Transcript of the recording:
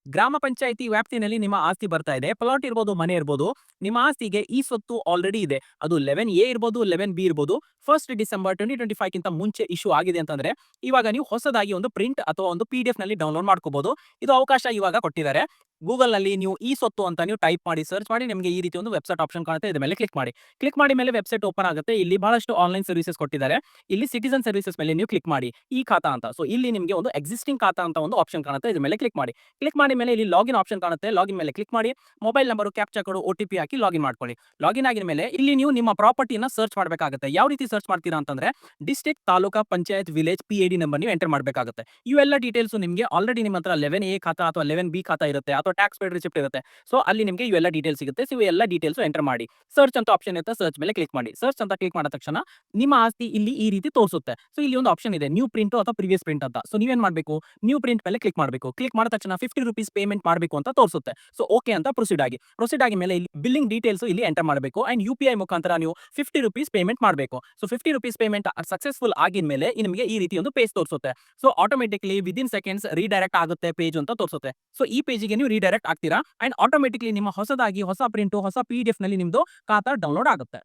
ಗ್ರಾಮ ಪಂಚಾಯಿತಿ ವ್ಯಾಪ್ತಿನಲ್ಲಿ ನಿಮ್ಮ ಆಸ್ತಿ ಬರ್ತಾ ಇದೆ. ಪ್ಲಾಟ್ ಇರ್ಬೋದು, ಮನೆ ಇರ್ಬೋದು. ನಿಮ್ಮ ಆಸ್ತಿಗೆ ಈ ಸ್ವತ್ತು ಆಲ್ರೆಡಿ ಇದೆ. ಅದು 11A ಇರ್ಬೋದು, 11B ಇರ್ಬೋದು. 1st ಡಿಸೆಂಬರ್ 2025 ಕ್ಕಿಂತ ಮುಂಚೆ ಇಶ್ಯೂ ಆಗಿದೆ ಅಂತಂದ್ರೆ, ಇವಾಗ ನೀವು ಹೊಸದಾಗಿ ಒಂದು ಪ್ರಿಂಟ್ ಅಥವಾ ಒಂದು PDF ನಲ್ಲಿ ಡೌನ್ಲೋಡ್ ಮಾಡ್ಕೋಬಹುದು. ಇದು ಅವಕಾಶ ಇವಾಗ ಕೊಟ್ಟಿದ್ದಾರೆ. ಗೂಗಲ್‌ನಲ್ಲಿ ನೀವು ಈ ಸ್ವತ್ತು ಅಂತ ನೀವು ಟೈಪ್ ಮಾಡಿ, ಸರ್ಚ್ ಮಾಡಿ, ನಿಮಗೆ ಈ ರೀತಿ ಒಂದು ವೆಬ್ಸೈಟ್ ಆಪ್ಷನ್ ಕಾಣುತ್ತೆ. ಇದ್ರ ಮೇಲೆ ಕ್ಲಿಕ್ ಮಾಡಿ. ಕ್ಲಿಕ್ ಮಾಡಿ ಮೇಲೆ ವೆಬ್ಸೈಟ್ ಓಪನ್ ಆಗುತ್ತೆ. ಇಲ್ಲಿ ಬಹಳಷ್ಟು ಆನ್‌ಲೈನ್ ಸರ್ವಿಸಸ್ ಕೊಟ್ಟಿದ್ದಾರೆ. ಇಲ್ಲಿ ಸಿಟಿಜನ್ ಸರ್ವಿಸಸ್ ಮೇಲೆ ನೀವು ಕ್ಲಿಕ್ ಮಾಡಿ. ಈ ಖಾತಾ ಅಂತ. ಸೊ ಇಲ್ಲಿ ನಿಮಗೆ ಒಂದು ಎಕ್ಸಿಸ್ಟಿಂಗ್ ಖಾತಾ ಅಂತ ಒಂದು ಆಪ್ಷನ್ ಕಾಣುತ್ತೆ. ಇದ್ರ ಮೇಲೆ ಕ್ಲಿಕ್ ಮಾಡಿ. ಕ್ಲಿಕ್ ಮಾಡಿ ಮೇಲೆ ಇಲ್ಲಿ ಲಾಗಿನ್ ಆಪ್ಷನ್ ಕಾಣುತ್ತೆ. ಲಾಗಿನ್ ಮೇಲೆ ಕ್ಲಿಕ್ ಮಾಡಿ. Mobile number, captcha code, OTP ಹಾಕಿ ಲಾಗಿನ್ ಮಾಡ್ಕೊಳ್ಳಿ. ಲಾಗಿನ್ ಆಗಿದ ಮೇಲೆ ಇಲ್ಲಿ ನೀವು ನಿಮ್ಮ ಪ್ರಾಪರ್ಟಿನ ಸರ್ಚ್ ಮಾಡಬೇಕಾಗುತ್ತೆ. ಯಾವ ರೀತಿ ಸರ್ಚ್ ಮಾಡ್ತೀರಾ ಅಂತಂದ್ರೆ, district, taluka, panchayat, village, PID number ನೀವು ಎಂಟರ್ ಮಾಡಬೇಕಾಗುತ್ತೆ. ಇವೆಲ್ಲ ಡೀಟೇಲ್ಸ್ ನಿಮಗೆ ಆಲ್ರೆಡಿ ನಿಮ್ಮ ಹತ್ರ 11A ಖಾತಾ ಅಥವಾ 11B ಖಾತಾ ಇರುತ್ತೆ ಅಥವಾ ಟ್ಯಾಕ್ಸ್ ಪೇಡ್ ರಿಸಿಪ್ಟ್ ಇರುತ್ತೆ. ಸೊ ಅಲ್ಲಿ ನಿಮಗೆ ಇವೆಲ್ಲ ಡೀಟೇಲ್ಸ್ ಸಿಗುತ್ತೆ. ಸೊ ಇವೆಲ್ಲ ಡೀಟೇಲ್ಸ್ ಎಂಟರ್ ಮಾಡಿ. ಸರ್ಚ್ ಅಂತ ಆಪ್ಷನ್ ಇರುತ್ತೆ. ಸರ್ಚ್ ಮೇಲೆ ಕ್ಲಿಕ್ ಮಾಡಿ. ಸರ್ಚ್ ಅಂತ ಕ್ಲಿಕ್ ಮಾಡಿದ ತಕ್ಷಣ ನಿಮ್ಮ ಆಸ್ತಿ ಇಲ್ಲಿ ಈ ರೀತಿ ತೋರಿಸುತ್ತೆ. ಸೊ ಇಲ್ಲಿ ಒಂದು ಆಪ್ಷನ್ ಇದೆ, ನ್ಯೂ ಪ್ರಿಂಟ್ ಅಥವಾ ಪ್ರಿವಿಯಸ್ ಪ್ರಿಂಟ್ ಅಂತ. ಸೊ ನೀವೇನ್ ಮಾಡಬೇಕು, ನ್ಯೂ ಪ್ರಿಂಟ್ ಮೇಲೆ ಕ್ಲಿಕ್ ಮಾಡಬೇಕು. ಕ್ಲಿಕ್ ಮಾಡಿದ ತಕ್ಷಣ ₹50 ಪೇಮೆಂಟ್ ಮಾಡಬೇಕು ಅಂತ ತೋರಿಸುತ್ತೆ. ಸೊ ಓಕೆ ಅಂತ ಪ್ರೊಸೀಡ್ ಆಗಿ. ಪ್ರೊಸೀಡ್ ಆಗಿ ಮೇಲೆ ಇಲ್ಲಿ ಬಿಲ್ಲಿಂಗ್ ಡೀಟೇಲ್ಸ್ ಇಲ್ಲಿ ಎಂಟರ್ ಮಾಡಬೇಕು ಅಂಡ್ UPI ಮುಖಾಂತರ ನೀವು ₹50 ಪೇಮೆಂಟ್ ಮಾಡಬೇಕು. ಸೊ ₹50 ಪೇಮೆಂಟ್ ಸಕ್ಸೆಸ್ಫುಲ್ ಆಗಿದ್ಮೇಲೆ ನಿಮಗೆ ಈ ರೀತಿ ಒಂದು ಪೇಜ್ ತೋರಿಸುತ್ತೆ. So automatically within seconds redirect ಆಗುತ್ತೆ ಪೇಜ್ ಅಂತ ತೋರಿಸುತ್ತೆ. ಸೊ ಈ ಪೇಜಿಗೆ ನೀವು ರೀಡೈರೆಕ್ಟ್ ಆಗ್ತೀರಾ ಅಂಡ್ ಆಟೋಮೆಟಿಕಲಿ ನಿಮ್ಮ ಹೊಸದಾಗಿ ಹೊಸ ಪ್ರಿಂಟ್, ಹೊಸ PDF ನಲ್ಲಿ ನಿಮ್ದು ಖಾತಾ ಡೌನ್ಲೋಡ್ ಆಗುತ್ತೆ.